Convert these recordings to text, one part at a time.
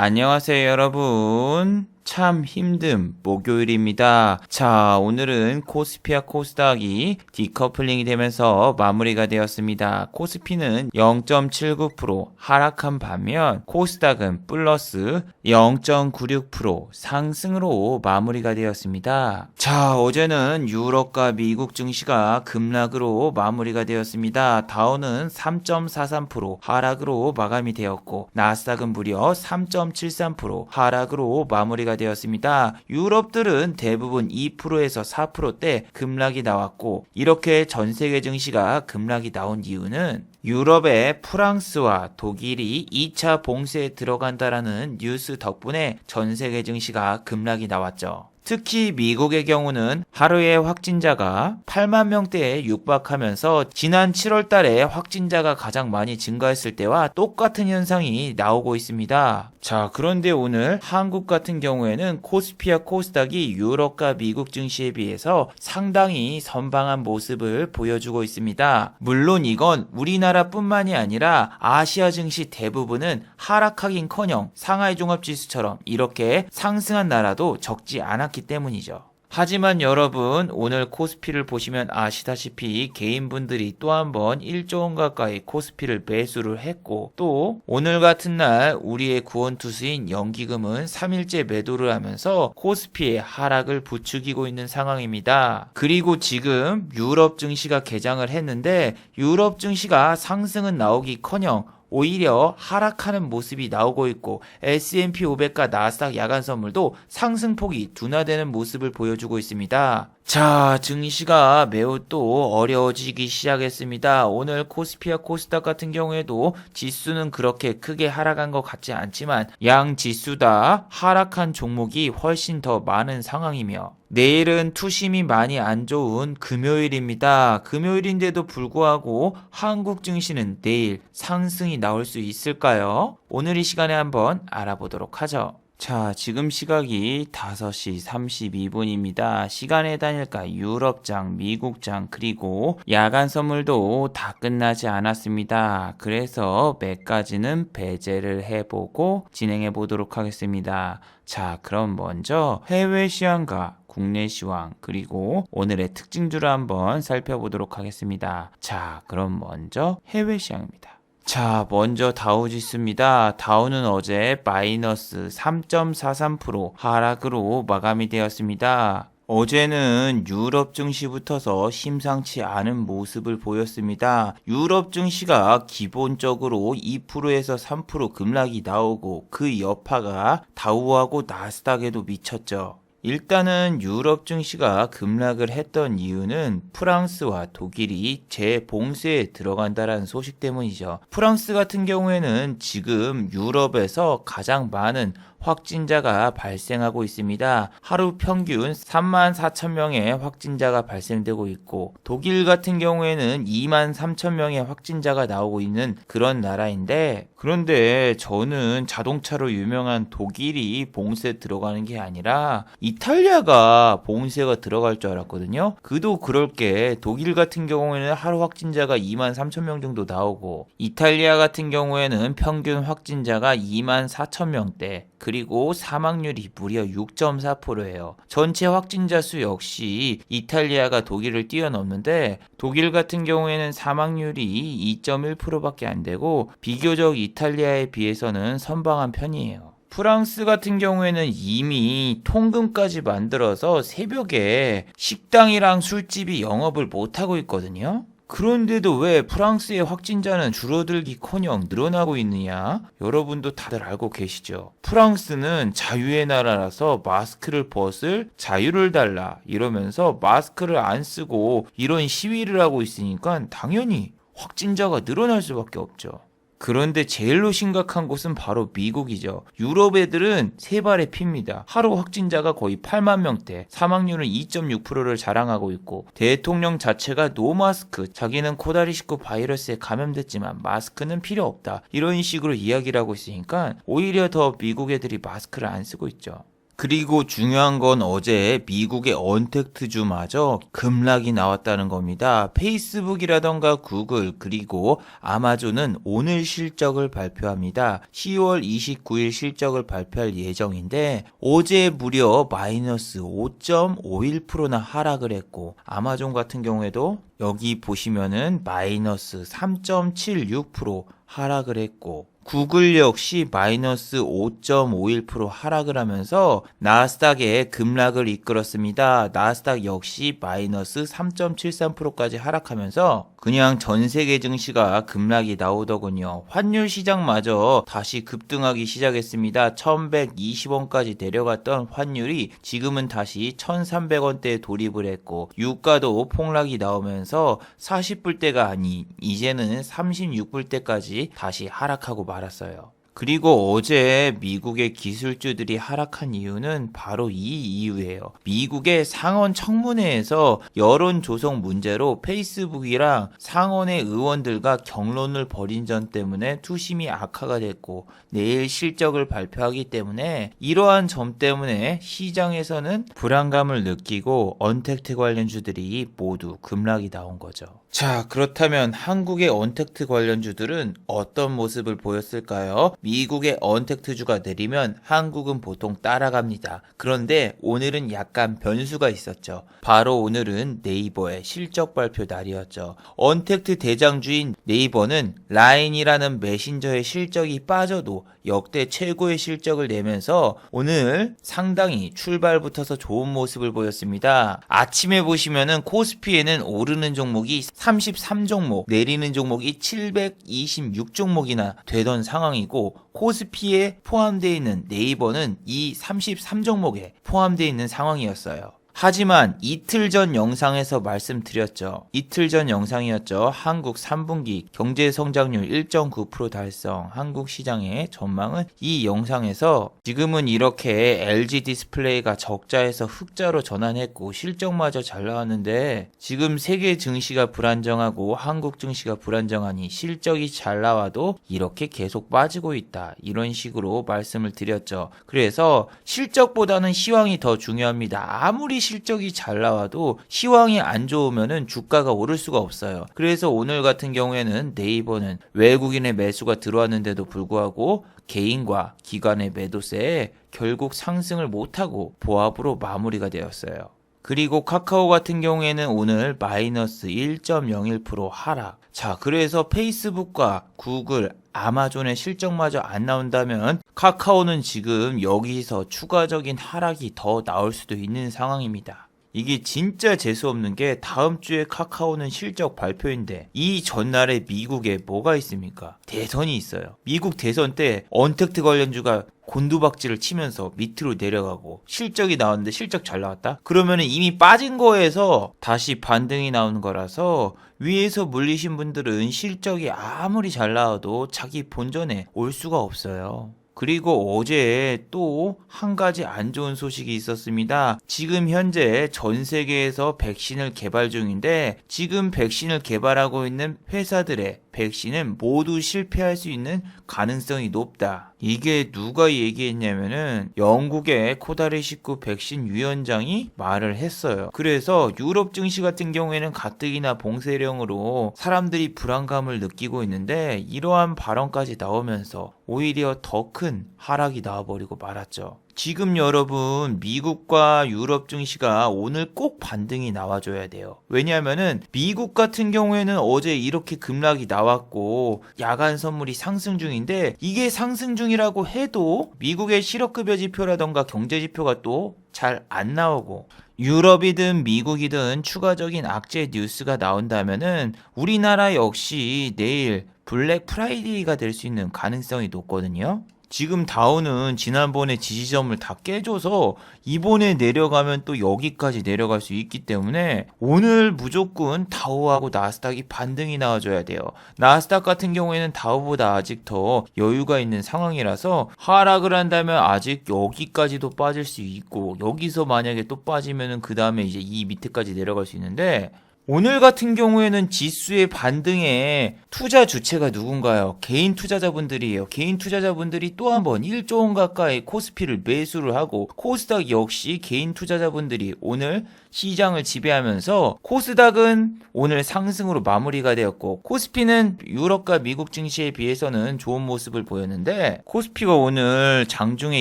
안녕하세요, 여러분. 참 힘든 목요일입니다. 자, 오늘은 코스피와 코스닥이 디커플링이 되면서 마무리가 되었습니다. 코스피는 0.79% 하락한 반면 코스닥은 플러스 0.96% 상승으로 마무리가 되었습니다. 자, 어제는 유럽과 미국 증시가 급락으로 마무리가 되었습니다. 다우는 3.43% 하락으로 마감이 되었고 나스닥은 무려 3.73% 하락으로 마무리가 되었습니다. 유럽들은 대부분 2%에서 4%대 급락이 나왔고 이렇게 전 세계 증시가 급락이 나온 이유는 유럽의 프랑스와 독일이 2차 봉쇄에 들어간다라는 뉴스 덕분에 전 세계 증시가 급락이 나왔죠. 특히 미국의 경우는 하루에 확진자가 8만 명대에 육박하면서 지난 7월 달에 확진자가 가장 많이 증가했을 때와 똑같은 현상이 나오고 있습니다. 자, 그런데 오늘 한국 같은 경우에는 코스피와 코스닥이 유럽과 미국 증시에 비해서 상당히 선방한 모습을 보여주고 있습니다. 물론 이건 우리나라뿐만이 아니라 아시아 증시 대부분은 하락하긴커녕 상하이 종합지수처럼 이렇게 상승한 나라도 적지 않았기 때문이죠. 하지만 여러분, 오늘 코스피를 보시면 아시다시피 개인분들이 또 한 번 1조 원 가까이 코스피를 매수를 했고 또 오늘 같은 날 우리의 구원투수인 연기금은 3일째 매도를 하면서 코스피의 하락을 부추기고 있는 상황입니다. 그리고 지금 유럽 증시가 개장을 했는데 유럽 증시가 상승은 나오기커녕 오히려 하락하는 모습이 나오고 있고 S&P 500과 나스닥 야간 선물도 상승폭이 둔화되는 모습을 보여주고 있습니다. 자, 증시가 매우 또 어려워지기 시작했습니다. 오늘 코스피와 코스닥 같은 경우에도 지수는 그렇게 크게 하락한 것 같지 않지만 양 지수 다 하락한 종목이 훨씬 더 많은 상황이며 내일은 투심이 많이 안 좋은 금요일입니다. 금요일인데도 불구하고 한국 증시는 내일 상승이 나올 수 있을까요? 오늘 이 시간에 한번 알아보도록 하죠. 자, 지금 시각이 5시 32분입니다. 시간의 단일가 유럽장, 미국장, 그리고 야간 선물도 다 끝나지 않았습니다. 그래서 몇 가지는 배제를 해보고 진행해 보도록 하겠습니다. 자, 그럼 먼저 해외 시황과 국내 시황 그리고 오늘의 특징주를 한번 살펴보도록 하겠습니다. 자, 그럼 먼저 해외 시황입니다. 자, 먼저 다우지수입니다. 다우는 어제 마이너스 3.43% 하락으로 마감이 되었습니다. 어제는 유럽 증시부터서 심상치 않은 모습을 보였습니다. 유럽 증시가 기본적으로 2%에서 3% 급락이 나오고 그 여파가 다우하고 나스닥에도 미쳤죠. 일단은 유럽 증시가 급락을 했던 이유는 프랑스와 독일이 재봉쇄에 들어간다는 소식 때문이죠. 프랑스 같은 경우에는 지금 유럽에서 가장 많은 확진자가 발생하고 있습니다. 하루 평균 34,000명의 확진자가 발생되고 있고 독일 같은 경우에는 23,000명의 확진자가 나오고 있는 그런 나라인데 그런데 저는 자동차로 유명한 독일이 봉쇄 들어가는 게 아니라 이탈리아가 봉쇄가 들어갈 줄 알았거든요. 그도 그럴 게 독일 같은 경우에는 하루 확진자가 23,000명 정도 나오고 이탈리아 같은 경우에는 평균 확진자가 24,000명대 그리고 사망률이 무려 6.4%예요. 전체 확진자 수 역시 이탈리아가 독일을 뛰어넘는데 독일 같은 경우에는 사망률이 2.1%밖에 안 되고 비교적 이탈리아에 비해서는 선방한 편이에요. 프랑스 같은 경우에는 이미 통금까지 만들어서 새벽에 식당이랑 술집이 영업을 못하고 있거든요. 그런데도 왜 프랑스의 확진자는 줄어들기커녕 늘어나고 있느냐? 여러분도 다들 알고 계시죠? 프랑스는 자유의 나라라서 마스크를 벗을 자유를 달라 이러면서 마스크를 안 쓰고 이런 시위를 하고 있으니까 당연히 확진자가 늘어날 수밖에 없죠. 그런데 제일로 심각한 곳은 바로 미국이죠. 유럽 애들은 세 발에 핍니다. 하루 확진자가 거의 8만 명대, 사망률은 2.6%를 자랑하고 있고 대통령 자체가 노마스크, 자기는 코다리19 바이러스에 감염됐지만 마스크는 필요 없다. 이런 식으로 이야기를 하고 있으니까 오히려 더 미국 애들이 마스크를 안 쓰고 있죠. 그리고 중요한 건 어제 미국의 언택트주마저 급락이 나왔다는 겁니다. 페이스북이라던가 구글 그리고 아마존은 오늘 실적을 발표합니다. 10월 29일 실적을 발표할 예정인데 어제 무려 마이너스 5.51%나 하락을 했고 아마존 같은 경우에도 여기 보시면은 마이너스 3.76% 하락을 했고 구글 역시 마이너스 5.51% 하락을 하면서 나스닥의 급락을 이끌었습니다. 나스닥 역시 마이너스 3.73%까지 하락하면서 그냥 전 세계 증시가 급락이 나오더군요. 환율 시장마저 다시 급등하기 시작했습니다. 1120원까지 내려갔던 환율이 지금은 다시 1300원대에 돌입을 했고 유가도 폭락이 나오면서 40불대가 아닌 이제는 36불대까지 다시 하락하고 말았어요. 그리고 어제 미국의 기술주들이 하락한 이유는 바로 이 이유예요. 미국의 상원 청문회에서 여론 조성 문제로 페이스북이랑 상원의 의원들과 격론을 벌인 점 때문에 투심이 악화가 됐고 내일 실적을 발표하기 때문에 이러한 점 때문에 시장에서는 불안감을 느끼고 언택트 관련주들이 모두 급락이 나온 거죠. 자, 그렇다면 한국의 언택트 관련주들은 어떤 모습을 보였을까요? 미국의 언택트주가 내리면 한국은 보통 따라갑니다. 그런데 오늘은 약간 변수가 있었죠. 바로 오늘은 네이버의 실적 발표 날이었죠. 언택트 대장주인 네이버는 라인이라는 메신저의 실적이 빠져도 역대 최고의 실적을 내면서 오늘 상당히 출발부터서 좋은 모습을 보였습니다. 아침에 보시면은 코스피에는 오르는 종목이 33종목, 내리는 종목이 726종목이나 되던 상황이고 코스피에 포함되어 있는 네이버는 이 33종목에 포함되어 있는 상황이었어요. 하지만 이틀 전 영상에서 말씀드렸죠. 이틀 전 영상이었죠. 한국 3분기 경제 성장률 1.9% 달성, 한국 시장의 전망은 이 영상에서 지금은 이렇게 LG 디스플레이가 적자에서 흑자로 전환했고 실적마저 잘 나왔는데 지금 세계 증시가 불안정하고 한국 증시가 불안정하니 실적이 잘 나와도 이렇게 계속 빠지고 있다. 이런 식으로 말씀을 드렸죠. 그래서 실적보다는 시황이 더 중요합니다. 아무리 실적이 잘 나와도 시황이 안 좋으면은 주가가 오를 수가 없어요. 그래서 오늘 같은 경우에는 네이버는 외국인의 매수가 들어왔는데도 불구하고 개인과 기관의 매도세에 결국 상승을 못하고 보합으로 마무리가 되었어요. 그리고 카카오 같은 경우에는 오늘 마이너스 1.01% 하락. 자, 그래서 페이스북과 구글, 아마존의 실적마저 안 나온다면 카카오는 지금 여기서 추가적인 하락이 더 나올 수도 있는 상황입니다. 이게 진짜 재수없는 게 다음 주에 카카오는 실적 발표인데 이 전날에 미국에 뭐가 있습니까? 대선이 있어요. 미국 대선 때 언택트 관련주가 곤두박질을 치면서 밑으로 내려가고 실적이 나왔는데 실적 잘 나왔다? 그러면 이미 빠진 거에서 다시 반등이 나오는 거라서 위에서 물리신 분들은 실적이 아무리 잘 나와도 자기 본전에 올 수가 없어요. 그리고 어제 또 한 가지 안 좋은 소식이 있었습니다. 지금 현재 전 세계에서 백신을 개발 중인데 지금 백신을 개발하고 있는 회사들의 백신은 모두 실패할 수 있는 가능성이 높다. 이게 누가 얘기했냐면은 영국의 코다리19 백신 위원장이 말을 했어요. 그래서 유럽 증시 같은 경우에는 가뜩이나 봉쇄령으로 사람들이 불안감을 느끼고 있는데 이러한 발언까지 나오면서 오히려 더 큰 하락이 나와버리고 말았죠. 지금 여러분 미국과 유럽 증시가 오늘 꼭 반등이 나와줘야 돼요. 왜냐하면은 미국 같은 경우에는 어제 이렇게 급락이 나왔고 야간 선물이 상승 중인데 이게 상승 중이라고 해도 미국의 실업급여 지표라던가 경제 지표가 또 잘 안 나오고 유럽이든 미국이든 추가적인 악재 뉴스가 나온다면은 우리나라 역시 내일 블랙 프라이데이가 될 수 있는 가능성이 높거든요. 지금 다우는 지난번에 지지점을 다 깨줘서 이번에 내려가면 또 여기까지 내려갈 수 있기 때문에 오늘 무조건 다우하고 나스닥이 반등이 나와줘야 돼요. 나스닥 같은 경우에는 다우보다 아직 더 여유가 있는 상황이라서 하락을 한다면 아직 여기까지도 빠질 수 있고 여기서 만약에 또 빠지면은 그 다음에 이제 이 밑에까지 내려갈 수 있는데 오늘 같은 경우에는 지수의 반등에 투자 주체가 누군가요? 개인 투자자분들이에요. 개인 투자자분들이 또 한 번 1조 원 가까이 코스피를 매수를 하고 코스닥 역시 개인 투자자분들이 오늘 시장을 지배하면서 코스닥은 오늘 상승으로 마무리가 되었고 코스피는 유럽과 미국 증시에 비해서는 좋은 모습을 보였는데 코스피가 오늘 장중에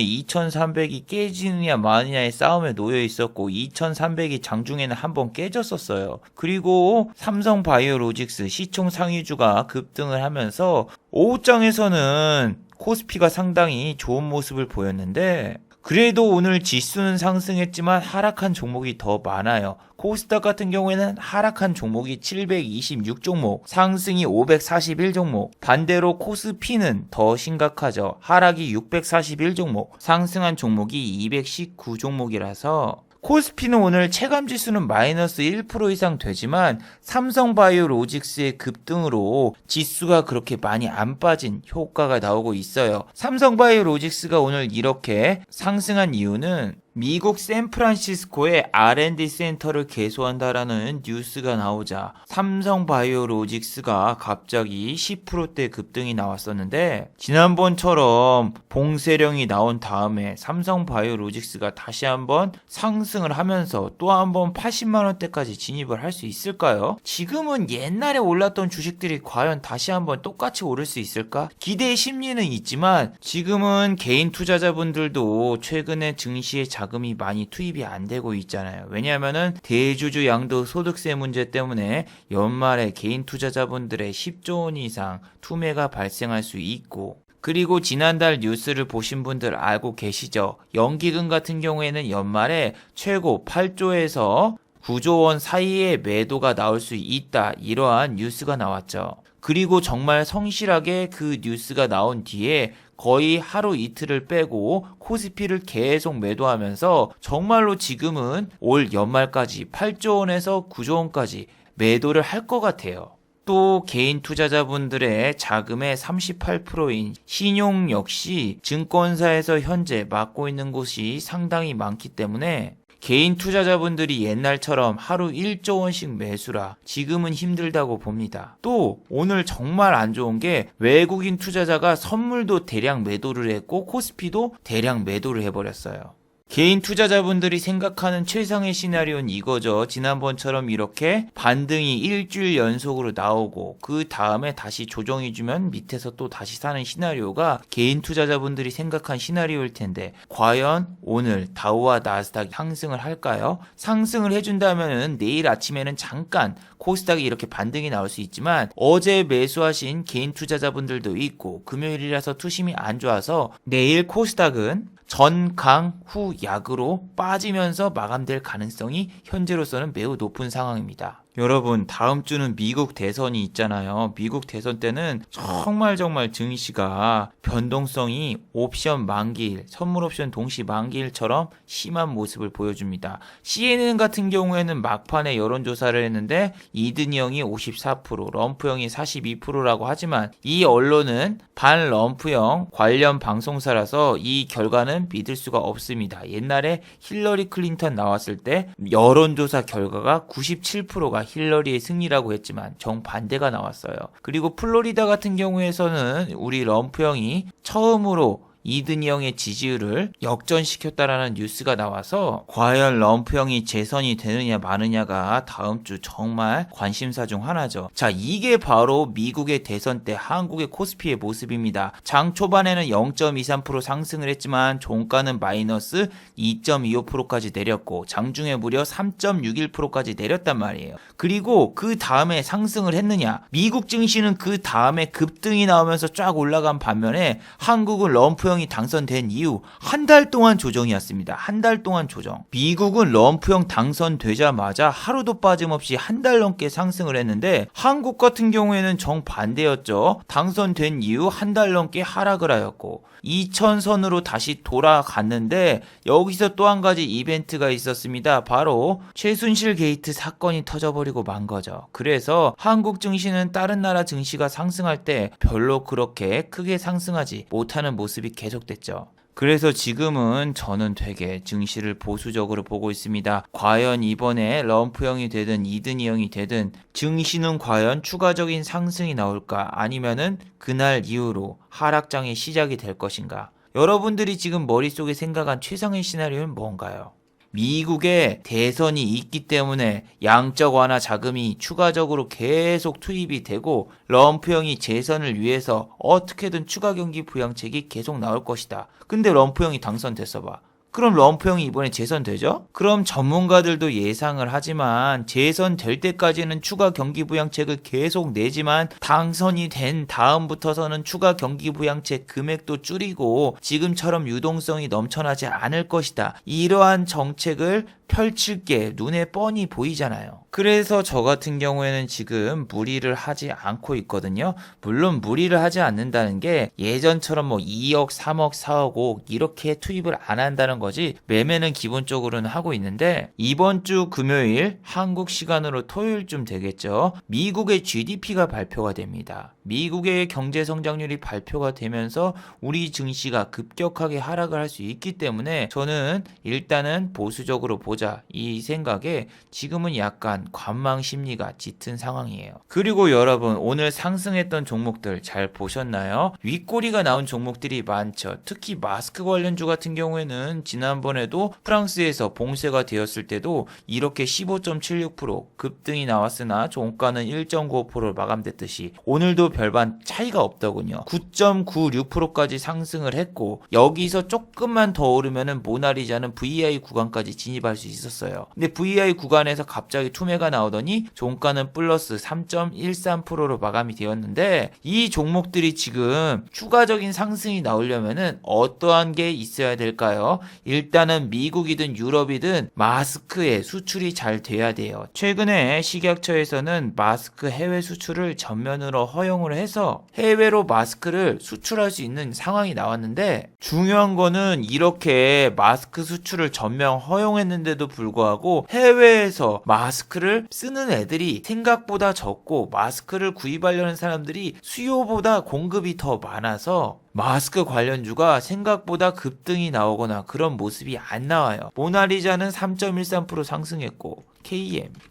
2300이 깨지느냐 마느냐의 싸움에 놓여 있었고 2300이 장중에는 한번 깨졌었어요. 그리고 삼성바이오로직스 시총 상위주가 급등을 하면서 오후장에서는 코스피가 상당히 좋은 모습을 보였는데 그래도 오늘 지수는 상승했지만 하락한 종목이 더 많아요. 코스닥 같은 경우에는 하락한 종목이 726종목, 상승이 541종목. 반대로 코스피는 더 심각하죠. 하락이 641종목, 상승한 종목이 219종목이라서 코스피는 오늘 체감지수는 마이너스 1% 이상 되지만 삼성바이오로직스의 급등으로 지수가 그렇게 많이 안 빠진 효과가 나오고 있어요. 삼성바이오로직스가 오늘 이렇게 상승한 이유는 미국 샌프란시스코에 R&D 센터를 개소한다라는 뉴스가 나오자 삼성바이오로직스가 갑자기 10%대 급등이 나왔었는데 지난번처럼 봉쇄령이 나온 다음에 삼성바이오로직스가 다시 한번 상승을 하면서 또 한번 80만 원대까지 진입을 할 수 있을까요? 지금은 옛날에 올랐던 주식들이 과연 다시 한번 똑같이 오를 수 있을까? 기대의 심리는 있지만 지금은 개인 투자자분들도 최근에 증시에 자금이 많이 투입이 안 되고 있잖아요. 왜냐하면은 대주주 양도 소득세 문제 때문에 연말에 개인 투자자분들의 10조 원 이상 투매가 발생할 수 있고 그리고 지난달 뉴스를 보신 분들 알고 계시죠? 연기금 같은 경우에는 연말에 최고 8조에서 9조 원 사이의 매도가 나올 수 있다. 이러한 뉴스가 나왔죠. 그리고 정말 성실하게 그 뉴스가 나온 뒤에 거의 하루 이틀을 빼고 코스피를 계속 매도하면서 정말로 지금은 올 연말까지 8조 원에서 9조 원까지 매도를 할 것 같아요. 또 개인 투자자분들의 자금의 38%인 신용 역시 증권사에서 현재 맡고 있는 곳이 상당히 많기 때문에 개인 투자자분들이 옛날처럼 하루 1조 원씩 매수라 지금은 힘들다고 봅니다. 또 오늘 정말 안 좋은 게 외국인 투자자가 선물도 대량 매도를 했고 코스피도 대량 매도를 해버렸어요. 개인 투자자분들이 생각하는 최상의 시나리오는 이거죠. 지난번처럼 이렇게 반등이 일주일 연속으로 나오고 그 다음에 다시 조정해주면 밑에서 또 다시 사는 시나리오가 개인 투자자분들이 생각한 시나리오일 텐데 과연 오늘 다우와 나스닥이 상승을 할까요? 상승을 해준다면 내일 아침에는 잠깐 코스닥이 이렇게 반등이 나올 수 있지만 어제 매수하신 개인 투자자분들도 있고 금요일이라서 투심이 안 좋아서 내일 코스닥은 전강 후 약으로 빠지면서 마감될 가능성이 현재로서는 매우 높은 상황입니다. 여러분 다음 주는 미국 대선이 있잖아요. 미국 대선 때는 정말 증시가 변동성이 옵션 만기일, 선물 옵션 동시 만기일처럼 심한 모습을 보여줍니다. CNN 같은 경우에는 막판에 여론조사를 했는데 이든형이 54%, 럼프형이 42%라고 하지만 이 언론은 반럼프형 관련 방송사라서 이 결과는 믿을 수가 없습니다. 옛날에 힐러리 클린턴 나왔을 때 여론조사 결과가 97%가 힐러리의 승리라고 했지만 정반대가 나왔어요. 그리고 플로리다 같은 경우에서는 우리 럼프형이 처음으로 이든이 형의 지지율을 역전시켰다라는 뉴스가 나와서 과연 럼프형이 재선이 되느냐 마느냐가 다음 주 정말 관심사 중 하나죠. 자, 이게 바로 미국의 대선 때 한국의 코스피의 모습입니다. 장 초반에는 0.23% 상승을 했지만 종가는 마이너스 2.25%까지 내렸고 장중에 무려 3.61%까지 내렸단 말이에요. 그리고 그 다음에 상승을 했느냐? 미국 증시는 그 다음에 급등이 나오면서 쫙 올라간 반면에 한국은 럼프형이 당선된 이후 한 달 동안 조정이었습니다. 한 달 동안 조정. 미국은 럼프형 당선되자마자 하루도 빠짐없이 한 달 넘게 상승을 했는데 한국 같은 경우에는 정반대였죠. 당선된 이후 한 달 넘게 하락을 하였고 2000선으로 다시 돌아갔는데 여기서 또 한 가지 이벤트가 있었습니다. 바로 최순실 게이트 사건이 터져버리고 만 거죠. 그래서 한국 증시는 다른 나라 증시가 상승할 때 별로 그렇게 크게 상승하지 못하는 모습이 계속됐죠. 그래서 지금은 저는 되게 증시를 보수적으로 보고 있습니다. 과연 이번에 럼프형이 되든 이든이형이 되든 증시는 과연 추가적인 상승이 나올까? 아니면은 그날 이후로 하락장의 시작이 될 것인가? 여러분들이 지금 머릿속에 생각한 최상의 시나리오는 뭔가요? 미국에 대선이 있기 때문에 양적 완화 자금이 추가적으로 계속 투입이 되고 럼프형이 재선을 위해서 어떻게든 추가 경기 부양책이 계속 나올 것이다. 근데 럼프형이 당선됐어 봐. 그럼 럼프형이 이번에 재선되죠? 그럼 전문가들도 예상을 하지만 재선될 때까지는 추가 경기 부양책을 계속 내지만 당선이 된 다음부터서는 추가 경기 부양책 금액도 줄이고 지금처럼 유동성이 넘쳐나지 않을 것이다. 이러한 정책을 펼칠 게 눈에 뻔히 보이잖아요. 그래서 저 같은 경우에는 지금 무리를 하지 않고 있거든요. 물론 무리를 하지 않는다는 게 예전처럼 뭐 2억, 3억, 4억, 5억 이렇게 투입을 안 한다는 거지 매매는 기본적으로는 하고 있는데 이번 주 금요일 한국 시간으로 토요일쯤 되겠죠. 미국의 GDP가 발표가 됩니다. 미국의 경제 성장률이 발표가 되면서 우리 증시가 급격하게 하락을 할 수 있기 때문에 저는 일단은 보수적으로 보자 이 생각에 지금은 약간 관망 심리가 짙은 상황이에요. 그리고 여러분 오늘 상승했던 종목들 잘 보셨나요? 윗꼬리가 나온 종목들이 많죠. 특히 마스크 관련주 같은 경우에는 지난번에도 프랑스에서 봉쇄가 되었을 때도 이렇게 15.76% 급등이 나왔으나 종가는 1.95% 마감됐듯이 오늘도 별반 차이가 없더군요. 9.96%까지 상승을 했고 여기서 조금만 더 오르면은 모나리자는 VI 구간까지 진입할 수 있었어요. 근데 VI 구간에서 갑자기 투매가 나오더니 종가는 플러스 3.13%로 마감이 되었는데 이 종목들이 지금 추가적인 상승이 나오려면은 어떠한 게 있어야 될까요? 일단은 미국이든 유럽이든 마스크의 수출이 잘 돼야 돼요. 최근에 식약처에서는 마스크 해외 수출을 전면으로 허용을 해서 해외로 마스크를 수출할 수 있는 상황이 나왔는데 중요한 거는 이렇게 마스크 수출을 전면 허용했는데도 불구하고 해외에서 마스크를 쓰는 애들이 생각보다 적고 마스크를 구입하려는 사람들이 수요보다 공급이 더 많아서 마스크 관련주가 생각보다 급등이 나오거나 그런 모습이 안 나와요. 모나리자는 3.13% 상승했고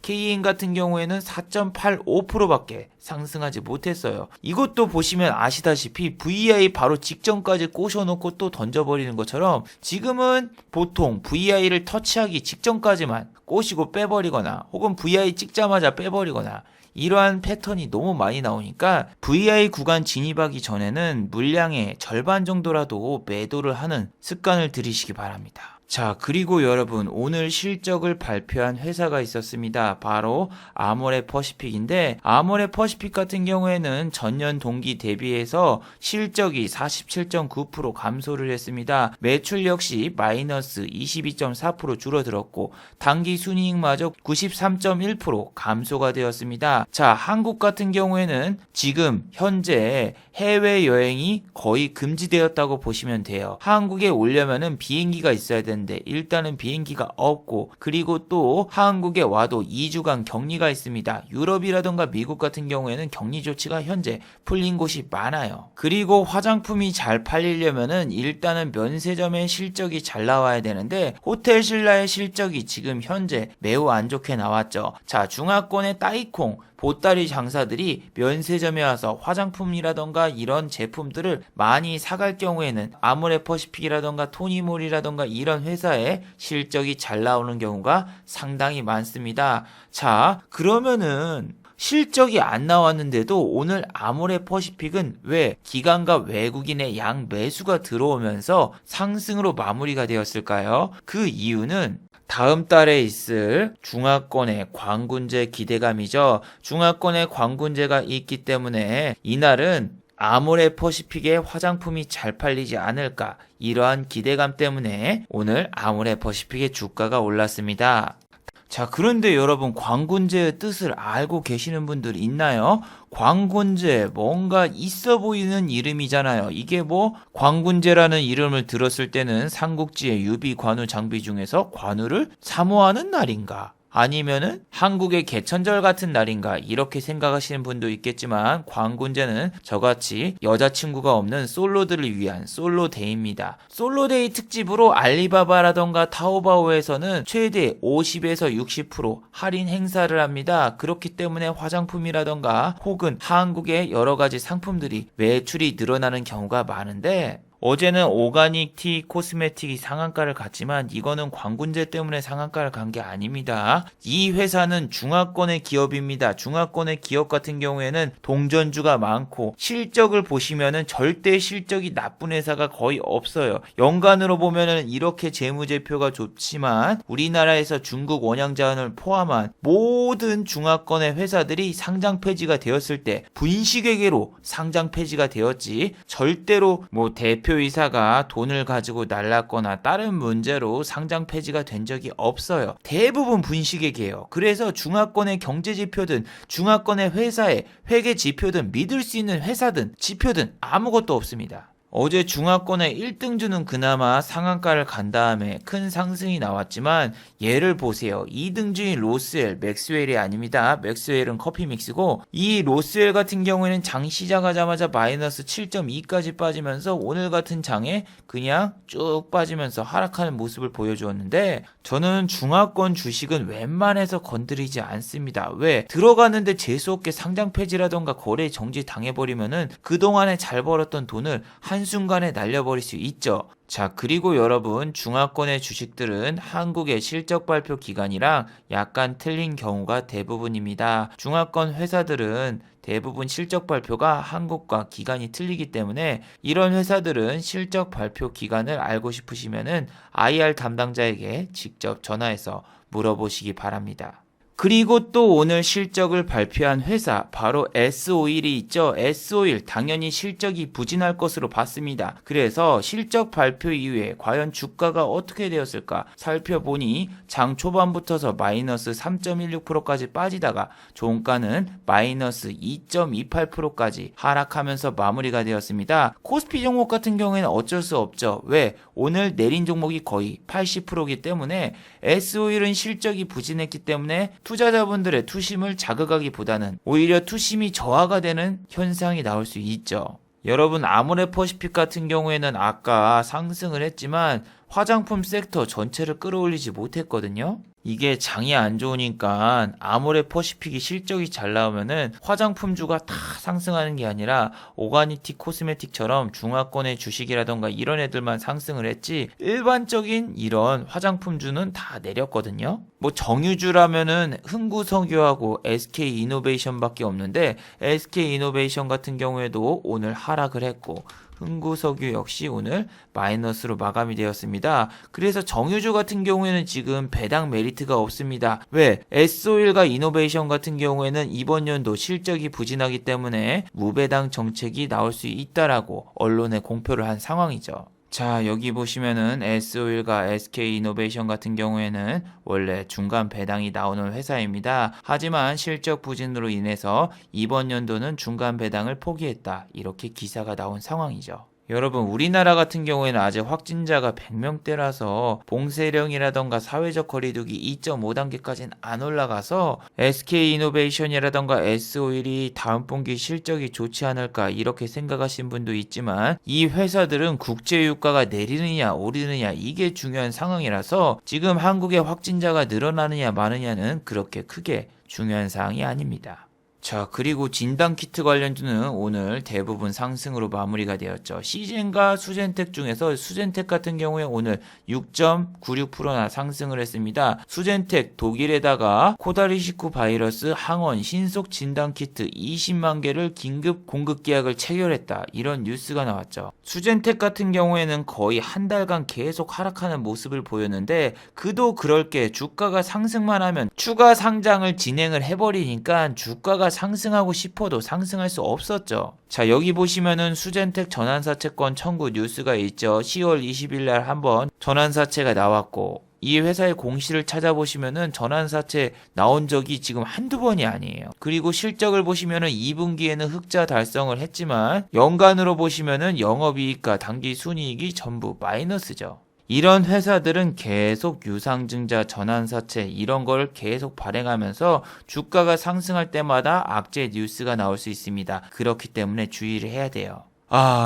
KM 같은 경우에는 4.85%밖에 상승하지 못했어요. 이것도 보시면 아시다시피 VI 바로 직전까지 꼬셔놓고 또 던져버리는 것처럼 지금은 보통 VI를 터치하기 직전까지만 꼬시고 빼버리거나 혹은 VI 찍자마자 빼버리거나 이러한 패턴이 너무 많이 나오니까 VI 구간 진입하기 전에는 물량의 절반 정도라도 매도를 하는 습관을 들이시기 바랍니다. 자, 그리고 여러분 오늘 실적을 발표한 회사가 있었습니다. 바로 아모레퍼시픽인데 아모레퍼시픽 같은 경우에는 전년 동기 대비해서 실적이 47.9% 감소를 했습니다. 매출 역시 마이너스 22.4% 줄어들었고 당기 순이익마저 93.1% 감소가 되었습니다. 자, 한국 같은 경우에는 지금 현재 해외여행이 거의 금지되었다고 보시면 돼요. 한국에 오려면은 비행기가 있어야 되는데 일단은 비행기가 없고 그리고 또 한국에 와도 2주간 격리가 있습니다. 유럽이라던가 미국 같은 경우에는 격리 조치가 현재 풀린 곳이 많아요. 그리고 화장품이 잘 팔리려면은 일단은 면세점의 실적이 잘 나와야 되는데 호텔신라의 실적이 지금 현재 매우 안 좋게 나왔죠. 자, 중화권의 따이콩 보따리 장사들이 면세점에 와서 화장품이라던가 이런 제품들을 많이 사갈 경우에는 아모레퍼시픽이라던가 토니몰이라던가 이런 회사의 실적이 잘 나오는 경우가 상당히 많습니다. 자, 그러면은 실적이 안 나왔는데도 오늘 아모레퍼시픽은 왜 기관과 외국인의 양 매수가 들어오면서 상승으로 마무리가 되었을까요? 그 이유는 다음 달에 있을 중화권의 광군제 기대감이죠. 중화권의 광군제가 있기 때문에 이날은 아모레퍼시픽의 화장품이 잘 팔리지 않을까 이러한 기대감 때문에 오늘 아모레퍼시픽의 주가가 올랐습니다. 자, 그런데 여러분 광군제의 뜻을 알고 계시는 분들 있나요? 광군제 뭔가 있어 보이는 이름이잖아요. 이게 뭐 광군제라는 이름을 들었을 때는 삼국지의 유비 관우 장비 중에서 관우를 사모하는 날인가? 아니면은 한국의 개천절 같은 날인가 이렇게 생각하시는 분도 있겠지만 광군제는 저같이 여자친구가 없는 솔로들을 위한 솔로데이입니다. 솔로데이 특집으로 알리바바라던가 타오바오에서는 최대 50에서 60% 할인 행사를 합니다. 그렇기 때문에 화장품이라던가 혹은 한국의 여러 가지 상품들이 매출이 늘어나는 경우가 많은데, 어제는 오가닉 티 코스메틱이 상한가를 갔지만 이거는 광군제 때문에 상한가를 간 게 아닙니다. 이 회사는 중화권의 기업입니다. 중화권의 기업 같은 경우에는 동전주가 많고 실적을 보시면은 절대 실적이 나쁜 회사가 거의 없어요. 연간으로 보면은 이렇게 재무제표가 좋지만 우리나라에서 중국 원양자원을 포함한 모든 중화권의 회사들이 상장 폐지가 되었을 때 분식회계로 상장 폐지가 되었지 절대로 뭐 대표이사가 돈을 가지고 날랐거나 다른 문제로 상장 폐지가 된 적이 없어요. 대부분 분식회계예요. 그래서 중화권의 경제지표든 중화권의 회사의 회계지표든 믿을 수 있는 회사든 지표든 아무것도 없습니다. 어제 중화권의 1등주는 그나마 상한가를 간 다음에 큰 상승이 나왔지만 얘를 보세요. 2등주인 로스웰, 맥스웰이 아닙니다. 맥스웰은 커피 믹스고 이 로스웰 같은 경우에는 장 시작하자마자 마이너스 7.2까지 빠지면서 오늘 같은 장에 그냥 쭉 빠지면서 하락하는 모습을 보여주었는데, 저는 중화권 주식은 웬만해서 건드리지 않습니다. 왜? 들어가는데 재수없게 상장 폐지라던가 거래 정지 당해버리면은 그동안에 잘 벌었던 돈을 한순간에 날려버릴 수 있죠. 자, 그리고 여러분, 중화권의 주식들은 한국의 실적 발표 기간이랑 약간 틀린 경우가 대부분입니다. 중화권 회사들은 대부분 실적 발표가 한국과 기간이 틀리기 때문에 이런 회사들은 실적 발표 기간을 알고 싶으시면은 IR 담당자에게 직접 전화해서 물어보시기 바랍니다. 그리고 또 오늘 실적을 발표한 회사 바로 S-오일이 있죠. S-오일 당연히 실적이 부진할 것으로 봤습니다. 그래서 실적 발표 이후에 과연 주가가 어떻게 되었을까 살펴보니 장 초반부터서 마이너스 3.16%까지 빠지다가 종가는 마이너스 2.28%까지 하락하면서 마무리가 되었습니다. 코스피 종목 같은 경우에는 어쩔 수 없죠. 왜? 오늘 내린 종목이 거의 80%이기 때문에 S-오일은 실적이 부진했기 때문에 투자자분들의 투심을 자극하기보다는 오히려 투심이 저하가 되는 현상이 나올 수 있죠. 여러분, 아모레퍼시픽 같은 경우에는 아까 상승을 했지만 화장품 섹터 전체를 끌어올리지 못했거든요. 이게 장이 안 좋으니까 아모레퍼시픽이 실적이 잘 나오면은 화장품주가 다 상승하는 게 아니라 오가니티 코스메틱처럼 중화권의 주식이라던가 이런 애들만 상승을 했지 일반적인 이런 화장품주는 다 내렸거든요. 뭐 정유주라면은 흥구석유하고 SK이노베이션밖에 없는데 SK이노베이션 같은 경우에도 오늘 하락을 했고 흥구석유 역시 오늘 마이너스로 마감이 되었습니다. 그래서 정유주 같은 경우에는 지금 배당 메리트가 없습니다. 왜? S-오일과 이노베이션 같은 경우에는 이번 연도 실적이 부진하기 때문에 무배당 정책이 나올 수 있다라고 언론에 공표를 한 상황이죠. 자, 여기 보시면은 S-오일과 SK이노베이션 같은 경우에는 원래 중간 배당이 나오는 회사입니다. 하지만 실적 부진으로 인해서 이번 연도는 중간 배당을 포기했다. 이렇게 기사가 나온 상황이죠. 여러분, 우리나라 같은 경우에는 아직 확진자가 100명대라서 봉쇄령이라던가 사회적 거리두기 2.5단계까지는 안 올라가서 SK이노베이션이라던가 S-오일이 다음 분기 실적이 좋지 않을까 이렇게 생각하신 분도 있지만 이 회사들은 국제유가가 내리느냐 오르느냐 이게 중요한 상황이라서 지금 한국의 확진자가 늘어나느냐 마느냐는 그렇게 크게 중요한 사항이 아닙니다. 자, 그리고 진단키트 관련주는 오늘 대부분 상승으로 마무리가 되었죠. 시젠과 수젠텍 중에서 수젠텍 같은 경우에 오늘 6.96%나 상승을 했습니다. 수젠텍 독일에다가 코다리시쿠 바이러스 항원 신속 진단키트 20만 개를 긴급 공급 계약을 체결했다. 이런 뉴스가 나왔죠. 수젠텍 같은 경우에는 거의 한 달간 계속 하락하는 모습을 보였는데 그도 그럴 게 주가가 상승만 하면 추가 상장을 진행을 해버리니까 주가가 상승하고 싶어도 상승할 수 없었죠. 자, 여기 보시면은 수젠텍 전환사채권 청구 뉴스가 있죠. 10월 20일 날 한번 전환사채가 나왔고 이 회사의 공시를 찾아보시면은 전환사채 나온 적이 지금 한두 번이 아니에요. 그리고 실적을 보시면은 2분기에는 흑자 달성을 했지만 연간으로 보시면은 영업이익과 당기 순이익이 전부 마이너스죠. 이런 회사들은 계속 유상증자 전환사채 이런 걸 계속 발행하면서 주가가 상승할 때마다 악재 뉴스가 나올 수 있습니다. 그렇기 때문에 주의를 해야 돼요.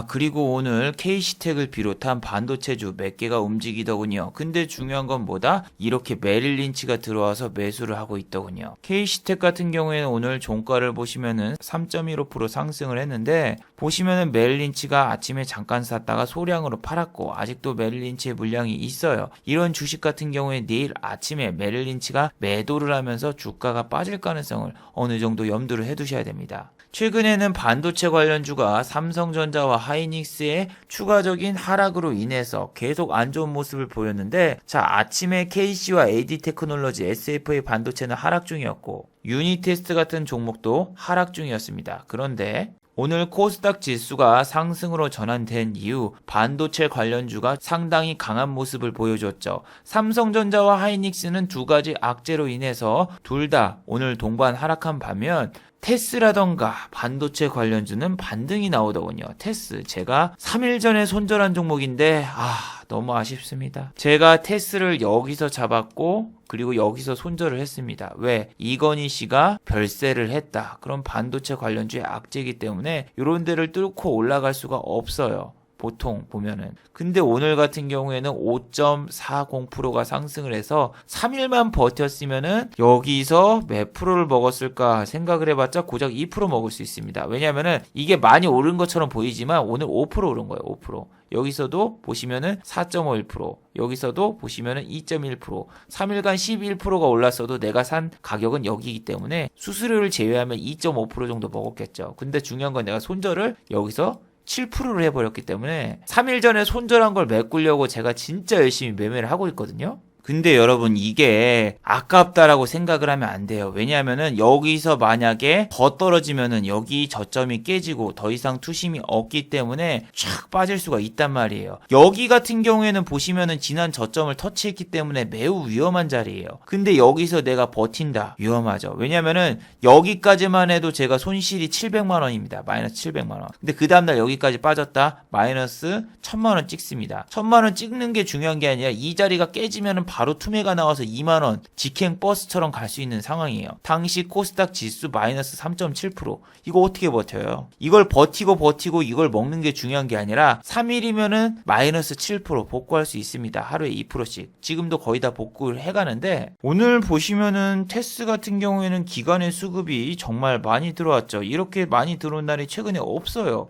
그리고 오늘 KC텍을 비롯한 반도체주 몇 개가 움직이더군요. 근데 중요한 건 뭐다? 이렇게 메릴 린치가 들어와서 매수를 하고 있더군요. KC텍 같은 경우에는 오늘 종가를 보시면은 3.15% 상승을 했는데, 보시면은 메릴 린치가 아침에 잠깐 샀다가 소량으로 팔았고, 아직도 메릴 린치의 물량이 있어요. 이런 주식 같은 경우에 내일 아침에 메릴 린치가 매도를 하면서 주가가 빠질 가능성을 어느 정도 염두를 해두셔야 됩니다. 최근에는 반도체 관련주가 삼성전자와 하이닉스의 추가적인 하락으로 인해서 계속 안 좋은 모습을 보였는데, 아침에 KC와 AD테크놀로지, SFA 반도체는 하락 중이었고 유니테스트 같은 종목도 하락 중이었습니다. 그런데 오늘 코스닥 지수가 상승으로 전환된 이후 반도체 관련주가 상당히 강한 모습을 보여줬죠. 삼성전자와 하이닉스는 두 가지 악재로 인해서 둘 다 오늘 동반 하락한 반면, 테스라던가 반도체 관련주는 반등이 나오더군요. 테스 제가 3일 전에 손절한 종목인데 너무 아쉽습니다. 제가 테스를 여기서 잡았고 그리고 여기서 손절을 했습니다. 왜? 이건희 씨가 별세를 했다. 그럼 반도체 관련주의 악재이기 때문에 이런 데를 뚫고 올라갈 수가 없어요. 보통 보면은. 근데 오늘 같은 경우에는 5.40%가 상승을 해서 3일만 버텼으면은 여기서 몇 프로를 먹었을까 생각을 해봤자 고작 2% 먹을 수 있습니다. 왜냐면은 이게 많이 오른 것처럼 보이지만 오늘 5% 오른 거예요. 5%. 여기서도 보시면은 4.51%, 여기서도 보시면은 2.1%, 3일간 11%가 올랐어도 내가 산 가격은 여기이기 때문에 수수료를 제외하면 2.5% 정도 먹었겠죠. 근데 중요한 건 내가 손절을 여기서 7%를 해버렸기 때문에 3일 전에 손절한 걸 메꾸려고 제가 진짜 열심히 매매를 하고 있거든요. 근데 여러분 이게 아깝다라고 생각을 하면 안 돼요. 왜냐하면은 여기서 만약에 더 떨어지면은 여기 저점이 깨지고 더 이상 투심이 없기 때문에 쫙 빠질 수가 있단 말이에요. 여기 같은 경우에는 보시면은 지난 저점을 터치했기 때문에 매우 위험한 자리예요. 근데 여기서 내가 버틴다. 위험하죠. 왜냐면은 여기까지만 해도 제가 손실이 700만 원입니다. 마이너스 700만 원. 근데 그 다음날 여기까지 빠졌다. 마이너스 1000만 원 찍습니다. 1000만 원 찍는 게 중요한 게 아니라 이 자리가 깨지면은 바로 투매가 나와서 2만원 직행 버스처럼 갈 수 있는 상황이에요. 당시 코스닥 지수 마이너스 3.7%. 이거 어떻게 버텨요? 이걸 버티고 이걸 먹는 게 중요한 게 아니라 3일이면은 마이너스 7% 복구할 수 있습니다. 하루에 2%씩. 지금도 거의 다 복구를 해가는데, 오늘 보시면은 테스 같은 경우에는 기관의 수급이 정말 많이 들어왔죠. 이렇게 많이 들어온 날이 최근에 없어요.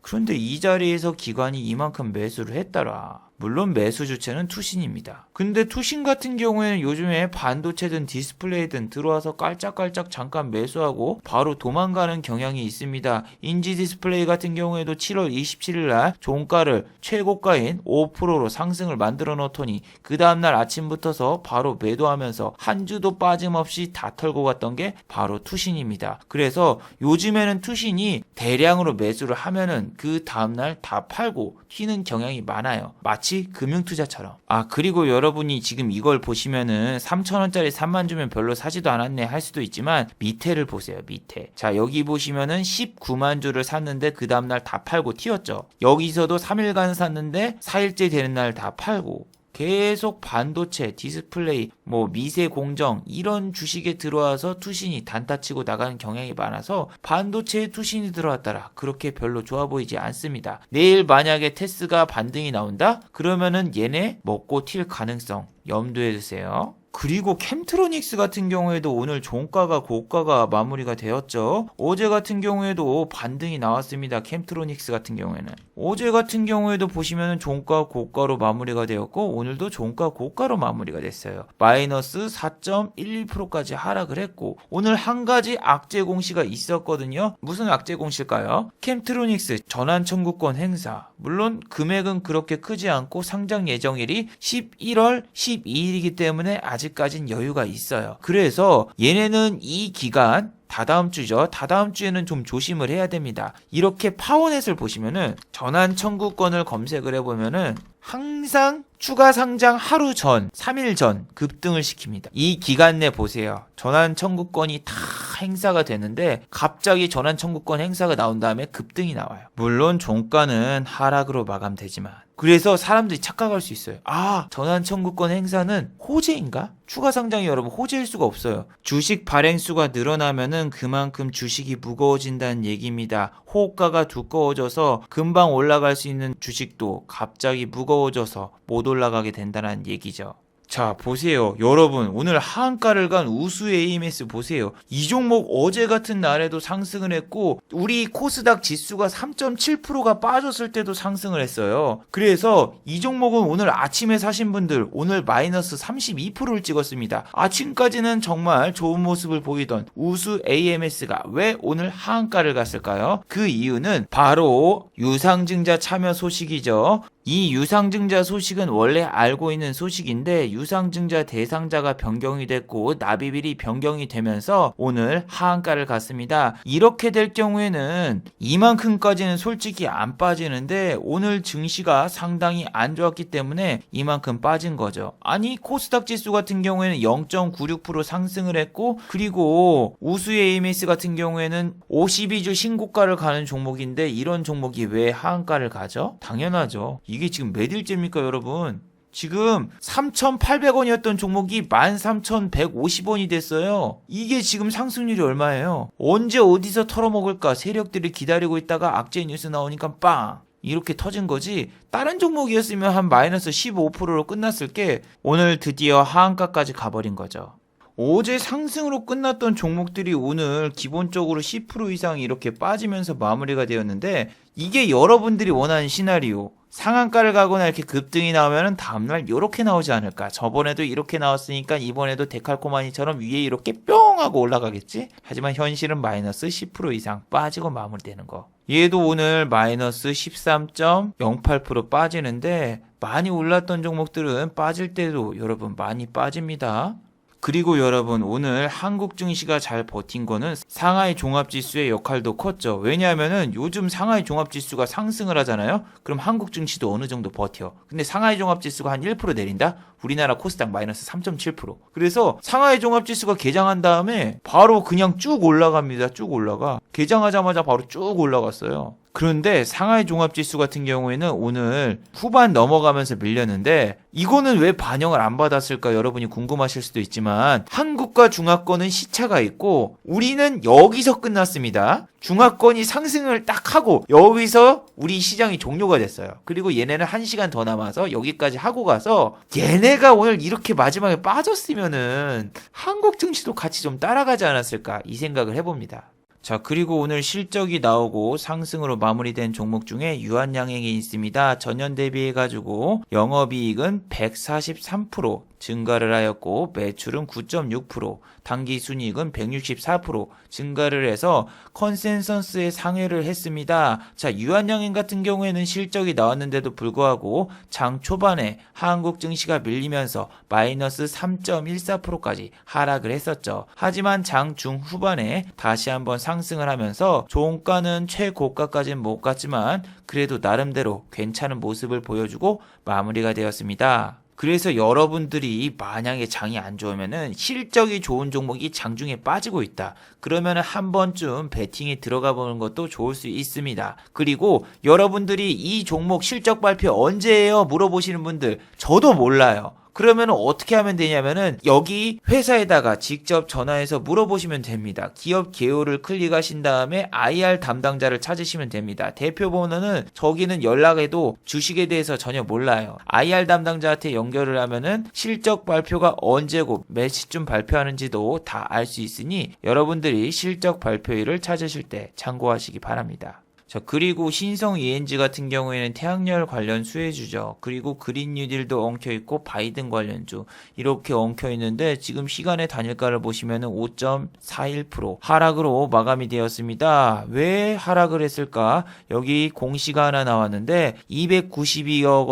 그런데 이 자리에서 기관이 이만큼 매수를 했더라. 물론 매수 주체는 투신입니다. 근데 투신 같은 경우에는 요즘에 반도체든 디스플레이든 들어와서 깔짝깔짝 잠깐 매수하고 바로 도망가는 경향이 있습니다. 인지 디스플레이 같은 경우에도 7월 27일 날 종가를 최고가인 5%로 상승을 만들어 놓더니 그 다음날 아침부터서 바로 매도하면서 한 주도 빠짐없이 다 털고 갔던 게 바로 투신입니다. 그래서 요즘에는 투신이 대량으로 매수를 하면은 그 다음날 다 팔고 튀는 경향이 많아요. 마치 금융투자처럼. 그리고 여러분이 지금 이걸 보시면은 3,000원짜리 3만 주면 별로 사지도 않았네 할 수도 있지만 밑에를 보세요. 밑에. 자, 여기 보시면은 19만 주를 샀는데 그 다음날 다 팔고 튀었죠. 여기서도 3일간 샀는데 4일째 되는 날 다 팔고. 계속 반도체, 디스플레이, 미세 공정 이런 주식에 들어와서 투신이 단타치고 나가는 경향이 많아서 반도체에 투신이 들어왔더라. 그렇게 별로 좋아 보이지 않습니다. 내일 만약에 테스가 반등이 나온다? 그러면은 얘네 먹고 튈 가능성 염두에 두세요. 그리고 캠트로닉스 같은 경우에도 오늘 종가가 고가가 마무리가 되었죠. 어제 같은 경우에도 반등이 나왔습니다. 캠트로닉스 같은 경우에는. 어제 같은 경우에도 보시면 종가 고가로 마무리가 되었고 오늘도 종가 고가로 마무리가 됐어요. 마이너스 4.11%까지 하락을 했고 오늘 한 가지 악재 공시가 있었거든요. 무슨 악재 공시일까요? 캠트로닉스 전환 청구권 행사. 물론 금액은 그렇게 크지 않고 상장 예정일이 11월 12일이기 때문에 아직까진 여유가 있어요. 그래서 얘네는 이 기간 다다음 주죠. 다다음 주에는 좀 조심을 해야 됩니다. 이렇게 파워넷을 보시면은 전환 청구권을 검색을 해보면은 항상 추가 상장 하루 전, 3일 전 급등을 시킵니다. 이 기간 내 보세요. 전환 청구권이 다 행사가 되는데 갑자기 전환 청구권 행사가 나온 다음에 급등이 나와요. 물론 종가는 하락으로 마감되지만 그래서 사람들이 착각할 수 있어요. 아, 전환 청구권 행사는 호재인가? 추가 상장이 여러분 호재일 수가 없어요. 주식 발행 수가 늘어나면은 그만큼 주식이 무거워진다는 얘기입니다. 호가가 두꺼워져서 금방 올라갈 수 있는 주식도 갑자기 무거워져서 못 올라가게 된다는 얘기죠. 자, 보세요. 여러분, 오늘 하한가를 간 우수 AMS 보세요. 이 종목 어제 같은 날에도 상승을 했고 우리 코스닥 지수가 3.7%가 빠졌을 때도 상승을 했어요. 그래서 이 종목은 오늘 아침에 사신 분들 오늘 마이너스 32%를 찍었습니다. 아침까지는 정말 좋은 모습을 보이던 우수 AMS가 왜 오늘 하한가를 갔을까요? 그 이유는 바로 유상증자 참여 소식이죠. 이 유상증자 소식은 원래 알고 있는 소식인데 유상증자 대상자가 변경이 됐고 납입일이 변경이 되면서 오늘 하한가를 갔습니다. 이렇게 될 경우에는 이만큼까지는 솔직히 안 빠지는데 오늘 증시가 상당히 안 좋았기 때문에 이만큼 빠진 거죠. 아니 코스닥 지수 같은 경우에는 0.96% 상승을 했고 그리고 우수 AMS 같은 경우에는 52주 신고가를 가는 종목인데 이런 종목이 왜 하한가를 가죠? 당연하죠. 이게 지금 몇 일째입니까 여러분? 지금 3,800원이었던 종목이 13,150원이 됐어요. 이게 지금 상승률이 얼마예요? 언제 어디서 털어먹을까 세력들이 기다리고 있다가 악재 뉴스 나오니까 빵! 이렇게 터진 거지. 다른 종목이었으면 한 마이너스 15%로 끝났을 게 오늘 드디어 하한가까지 가버린 거죠. 어제 상승으로 끝났던 종목들이 오늘 기본적으로 10% 이상 이렇게 빠지면서 마무리가 되었는데 이게 여러분들이 원하는 시나리오. 상한가를 가거나 이렇게 급등이 나오면 다음날 이렇게 나오지 않을까. 저번에도 이렇게 나왔으니까 이번에도 데칼코마니처럼 위에 이렇게 뿅 하고 올라가겠지. 하지만 현실은 마이너스 10% 이상 빠지고 마무리되는 거. 얘도 오늘 마이너스 13.08% 빠지는데 많이 올랐던 종목들은 빠질 때도 여러분 많이 빠집니다. 그리고 여러분 오늘 한국 증시가 잘 버틴 거는 상하이 종합지수의 역할도 컸죠. 왜냐하면은 요즘 상하이 종합지수가 상승을 하잖아요. 그럼 한국 증시도 어느 정도 버텨. 근데 상하이 종합지수가 한 1% 내린다? 우리나라 코스닥 마이너스 3.7%. 그래서 상하이 종합지수가 개장한 다음에 바로 그냥 쭉 올라갑니다. 쭉 올라가. 개장하자마자 바로 쭉 올라갔어요. 그런데 상하이 종합지수 같은 경우에는 오늘 후반 넘어가면서 밀렸는데 이거는 왜 반영을 안 받았을까 여러분이 궁금하실 수도 있지만 한국과 중화권은 시차가 있고 우리는 여기서 끝났습니다. 중화권이 상승을 딱 하고 여기서 우리 시장이 종료가 됐어요. 그리고 얘네는 1시간 더 남아서 여기까지 하고 가서 얘네가 오늘 이렇게 마지막에 빠졌으면은 한국 증시도 같이 좀 따라가지 않았을까 이 생각을 해봅니다. 자, 그리고 오늘 실적이 나오고 상승으로 마무리된 종목 중에 유한양행이 있습니다. 전년 대비해가지고 영업이익은 143% 증가를 하였고 매출은 9.6%, 당기순이익은 164% 증가를 해서 컨센서스에 상회를 했습니다. 자, 유한양행 같은 경우에는 실적이 나왔는데도 불구하고 장 초반에 한국 증시가 밀리면서 마이너스 3.14%까지 하락을 했었죠. 하지만 장 중후반에 다시 한번 상승을 하면서 종가는 최고가까지는 못 갔지만 그래도 나름대로 괜찮은 모습을 보여주고 마무리가 되었습니다. 그래서 여러분들이 만약에 장이 안 좋으면은 실적이 좋은 종목이 장중에 빠지고 있다. 그러면은 한 번쯤 베팅에 들어가 보는 것도 좋을 수 있습니다. 그리고 여러분들이 이 종목 실적 발표 언제예요? 물어보시는 분들 저도 몰라요. 그러면 어떻게 하면 되냐면은 여기 회사에다가 직접 전화해서 물어보시면 됩니다. 기업 개요를 클릭하신 다음에 IR 담당자를 찾으시면 됩니다. 대표 번호는 저기는 연락해도 주식에 대해서 전혀 몰라요. IR 담당자한테 연결을 하면은 실적 발표가 언제고 몇 시쯤 발표하는지도 다 알 수 있으니 여러분들이 실적 발표일을 찾으실 때 참고하시기 바랍니다. 자, 그리고 신성 ENG 같은 경우에는 태양열 관련 수혜주죠. 그리고 그린 뉴딜도 엉켜있고 바이든 관련주 이렇게 엉켜있는데 지금 시간의 단일가를 보시면 5.41% 하락으로 마감이 되었습니다. 왜 하락을 했을까? 여기 공시가 하나 나왔는데 292억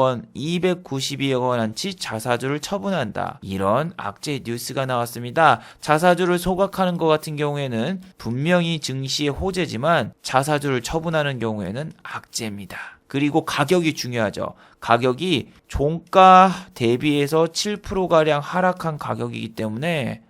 원어치 자사주를 처분한다. 이런 악재 뉴스가 나왔습니다. 자사주를 소각하는 것 같은 경우에는 분명히 증시의 호재지만 자사주를 처분하는 경우에는 악재입니다. 그리고 가격이 중요하죠. 가격이 종가 대비해서 7%가량 하락한 가격이기 때문에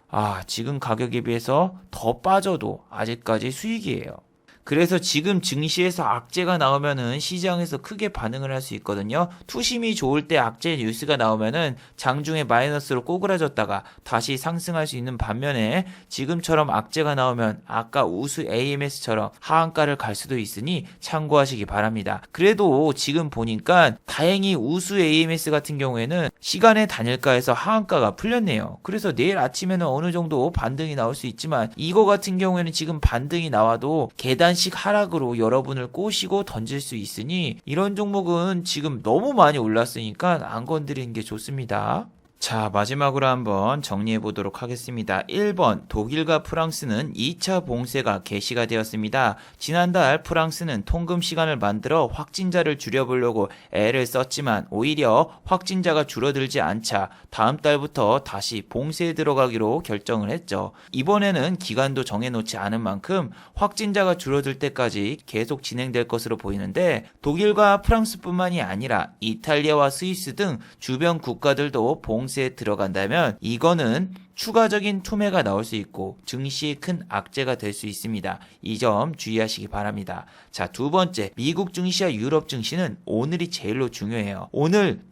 지금 가격에 비해서 더 빠져도 아직까지 수익이에요. 그래서 지금 증시에서 악재가 나오면은 시장에서 크게 반응을 할 수 있거든요. 투심이 좋을 때 악재 뉴스가 나오면은 장중에 마이너스로 꼬그라졌다가 다시 상승할 수 있는 반면에 지금처럼 악재가 나오면 아까 우수 AMS처럼 하한가를 갈 수도 있으니 참고하시기 바랍니다. 그래도 지금 보니까 다행히 우수 AMS 같은 경우에는 시간의 단일가에서 하한가가 풀렸네요. 그래서 내일 아침에는 어느 정도 반등이 나올 수 있지만 이거 같은 경우에는 지금 반등이 나와도 계단식 하락으로 여러분을 꼬시고 던질 수 있으니 이런 종목은 지금 너무 많이 올랐으니까 안 건드리는 게 좋습니다. 자, 마지막으로 한번 정리해 보도록 하겠습니다. 1번, 독일과 프랑스는 2차 봉쇄가 개시가 되었습니다. 지난달 프랑스는 통금 시간을 만들어 확진자를 줄여보려고 애를 썼지만 오히려 확진자가 줄어들지 않자 다음 달부터 다시 봉쇄에 들어가기로 결정을 했죠. 이번에는 기간도 정해놓지 않은 만큼 확진자가 줄어들 때까지 계속 진행될 것으로 보이는데 독일과 프랑스뿐만이 아니라 이탈리아와 스위스 등 주변 국가들도 봉쇄에 들어간다면 이거는 추가적인 투매가 나올 수 있고 증시에 큰 악재가 될 수 있습니다. 이 점 주의하시기 바랍니다. 자, 두 번째, 미국 증시와 유럽 증시는 오늘이 제일로 중요해요. 오늘